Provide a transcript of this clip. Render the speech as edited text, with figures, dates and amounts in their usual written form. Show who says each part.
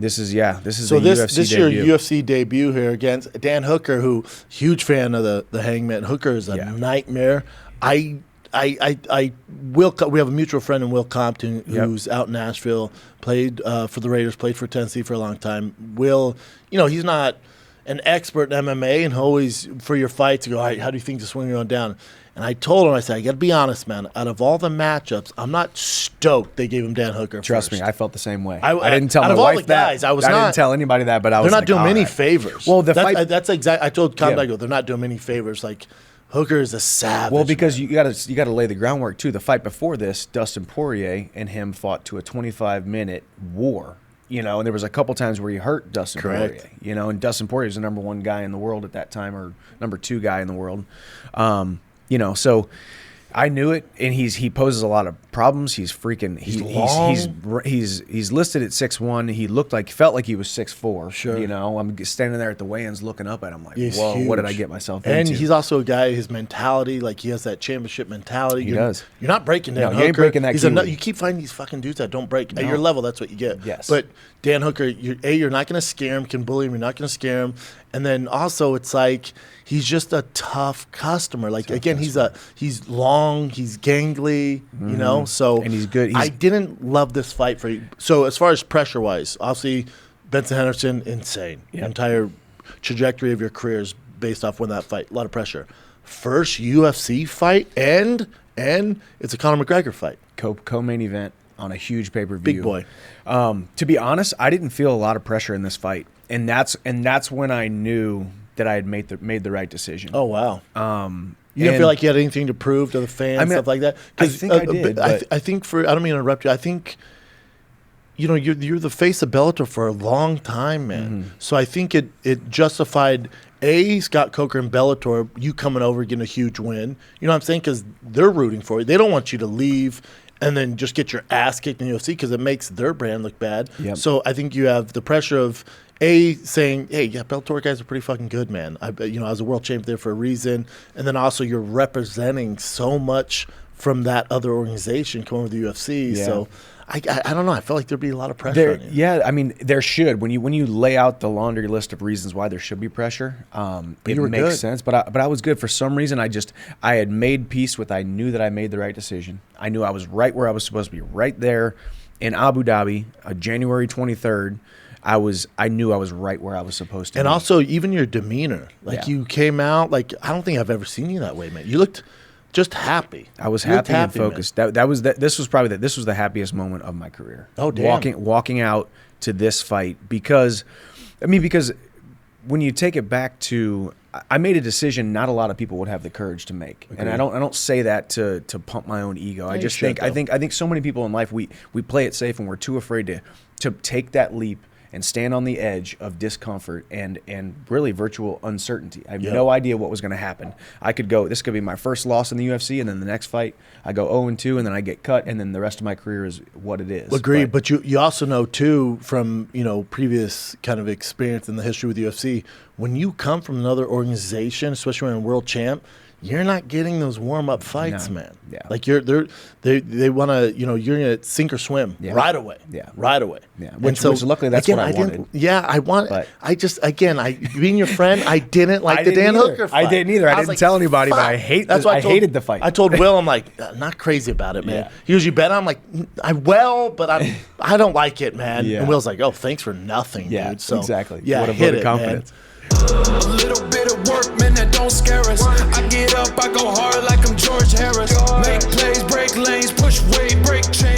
Speaker 1: This is a
Speaker 2: this
Speaker 1: UFC
Speaker 2: your
Speaker 1: debut.
Speaker 2: UFC debut here against Dan Hooker, who huge fan of the Hangman. Hooker is a nightmare. We have a mutual friend in Will Compton who's out in Nashville, played for the Raiders, played for Tennessee for a long time. Will, he's not an expert in MMA, and always for your fights, you go, all right, how do you think this one going down? And I told him, I said, I got to be honest, man. Out of all the matchups, I'm not stoked they gave him Dan Hooker.
Speaker 1: Trust me, I felt the same way.
Speaker 2: I
Speaker 1: didn't tell my wife that. I didn't tell anybody that, but I was
Speaker 2: they're
Speaker 1: like,
Speaker 2: not doing
Speaker 1: all
Speaker 2: many
Speaker 1: right.
Speaker 2: favors.
Speaker 1: Well,
Speaker 2: that's exactly. I told Conrad, they're not doing many favors. Like Hooker is a savage.
Speaker 1: Well, because you got to lay the groundwork too. The fight before this, Dustin Poirier and him fought to a 25-minute war. And there was a couple times where he hurt Dustin Poirier. And Dustin Poirier is the number 1 guy in the world at that time, or number 2 guy in the world. So I knew it, and he poses a lot of problems. He's freaking. He's listed at 6'1". He felt like he was 6'4".
Speaker 2: Sure.
Speaker 1: I'm standing there at the weigh-ins looking up at him like,
Speaker 2: he's
Speaker 1: whoa,
Speaker 2: huge.
Speaker 1: what did I get myself into?
Speaker 2: And he's also a guy. His mentality, like he has that championship mentality.
Speaker 1: He does.
Speaker 2: You're not breaking down.
Speaker 1: No, you ain't breaking that.
Speaker 2: You keep finding these fucking dudes that don't break at your level. That's what you get.
Speaker 1: Yes.
Speaker 2: But Dan Hooker, you're not going to scare him. Can bully him. You're not going to scare him. And then also, it's like he's just a tough customer. Like he's long, he's gangly, So
Speaker 1: and he's good.
Speaker 2: I didn't love this fight for you. So as far as pressure wise, obviously Benson Henderson, insane. Yep. Entire trajectory of your career is based off winning that fight. A lot of pressure. First UFC fight, and it's a Conor McGregor fight.
Speaker 1: Co-main event on a huge pay-per-view.
Speaker 2: Big boy.
Speaker 1: To be honest, I didn't feel a lot of pressure in this fight, and that's when I knew that I had made the right decision.
Speaker 2: Oh wow. You didn't feel like you had anything to prove to the fans, stuff like that?
Speaker 1: I think I did.
Speaker 2: I think I don't mean to interrupt you. I think you're the face of Bellator for a long time, man. Mm-hmm. So I think it justified Scott Coker and Bellator, you coming over getting a huge win. You know what I'm saying? Because they're rooting for you. They don't want you to leave and then just get your ass kicked in the UFC because it makes their brand look bad. Yep. So I think you have the pressure of saying, hey, Bellator guys are pretty fucking good, man. I was a world champion there for a reason. And then also you're representing so much from that other organization coming with the UFC. Yeah. So I don't know. I felt like there'd be a lot of pressure on you. Yeah,
Speaker 1: I mean, there should. When you lay out the laundry list of reasons why there should be pressure, it makes sense. But I was good. For some reason, I had made peace with, I knew that I made the right decision. I knew I was right where I was supposed to be, right there in Abu Dhabi, January 23rd. I knew I was right where I was supposed to be.
Speaker 2: And also, even your demeanor. You came out, I don't think I've ever seen you that way, man. You looked just happy.
Speaker 1: I was happy and focused. This was the happiest moment of my career.
Speaker 2: Oh, damn.
Speaker 1: Walking out to this fight because when you take it back to, I made a decision not a lot of people would have the courage to make. Agreed. And I don't say that to pump my own ego. I just think I think so many people in life we play it safe and we're too afraid to take that leap and stand on the edge of discomfort and really virtual uncertainty. I have no idea what was going to happen. This could be my first loss in the UFC, and then the next fight I go 0-2, and then I get cut, and then the rest of my career is what it is.
Speaker 2: Agreed, but you also know too from previous kind of experience in the history with the UFC, when you come from another organization, especially when you're a world champ, you're not getting those warm-up fights, man. Yeah. Like they want to, you're going to sink or swim right away. Yeah. Right away.
Speaker 1: Yeah. Which luckily that's what I wanted.
Speaker 2: Being your friend, I didn't like the Dan Hooker fight.
Speaker 1: I didn't either. I didn't tell anybody, but I hated the fight.
Speaker 2: I told Will, I'm like, not crazy about it, man. Yeah. He was, you bet? I'm like, but I don't like it, man. Yeah. And Will's like, oh, thanks for nothing, dude. So,
Speaker 1: exactly.
Speaker 2: Yeah,
Speaker 1: what a vote of confidence.
Speaker 2: Man.
Speaker 3: A little bit of work, man, that don't scare us. I get up, I go hard like I'm George Harris. Make plays, break lanes, push weight, break chains.